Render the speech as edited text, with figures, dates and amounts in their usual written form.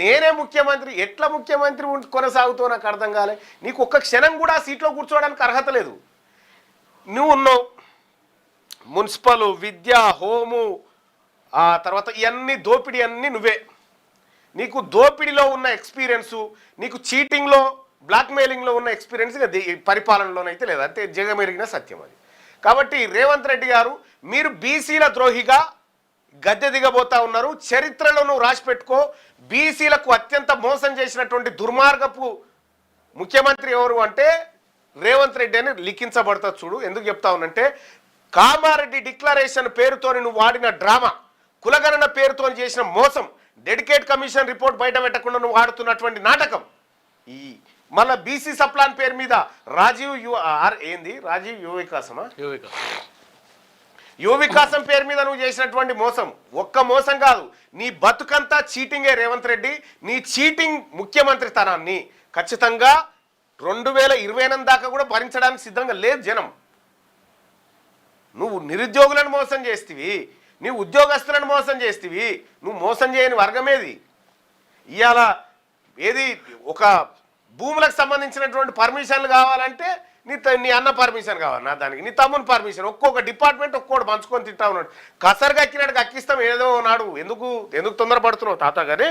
నేనే ముఖ్యమంత్రి, ఎట్లా ముఖ్యమంత్రి కొనసాగుతావు నాకు అర్థం కాలే. నీకు ఒక్క క్షణం కూడా సీట్లో కూర్చోవడానికి అర్హత లేదు. నువ్వు ఉన్నావు మున్సిపల్, విద్య, హోము, ఆ తర్వాత ఇవన్నీ దోపిడీ అన్నీ నువ్వే. నీకు దోపిడీలో ఉన్న ఎక్స్పీరియన్సు, నీకు చీటింగ్లో బ్లాక్మెయిలింగ్లో ఉన్న ఎక్స్పీరియన్స్ పరిపాలనలోనైతే లేదు. అంతే జగమెరిగిన సత్యం అది. కాబట్టి రేవంత్ రెడ్డి గారు మీరు బీసీల ద్రోహిగా గద్దె దిగబోతా ఉన్నారు. చరిత్రలో నువ్వు రాసి పెట్టుకో. బీసీలకు అత్యంత మోసం చేసినటువంటి దుర్మార్గపు ముఖ్యమంత్రి ఎవరు అంటే రేవంత్ రెడ్డి అని లిఖించబడతా చూడు. ఎందుకు చెప్తా ఉన్నంటే కామారెడ్డి డిక్లరేషన్ పేరుతో నువ్వు వాడిన డ్రామా, కులగణన పేరుతో చేసిన మోసం, డెడికేట్ కమిషన్ రిపోర్ట్ బయట పెట్టకుండా నువ్వు వాడుతున్నటువంటి నాటకం, ఈ మళ్ళీ బీసీ సప్లాన్ పేరు మీద రాజీవ్ రాజీవ్ యువ వికాసం పేరు మీద నువ్వు చేసినటువంటి మోసం ఒక్క మోసం కాదు, నీ బతుకంతా చీటింగే రేవంత్ రెడ్డి. నీ చీటింగ్ ముఖ్యమంత్రితనాన్ని ఖచ్చితంగా 2028 దాకా కూడా భరించడానికి సిద్ధంగా లేదు జనం. నువ్వు నిరుద్యోగులను మోసం చేస్తీవి, నీ ఉద్యోగస్తులను మోసం చేస్తీవి. నువ్వు మోసం చేయని వర్గమేది? ఇవాళ ఏది ఒక భూములకు సంబంధించినటువంటి పర్మిషన్లు కావాలంటే నీ అన్న పర్మిషన్ కావాలి, నా దానికి నీ తమ్ముని పర్మిషన్, ఒక్కొక్క డిపార్ట్మెంట్ ఒక్కోటి పంచుకొని తింటా ఉన్నాడు. కసరుగా ఎక్కినట్టు అక్కిస్తాం ఏదో నాడు. ఎందుకు తొందరపడుతున్నావు తాత గారి?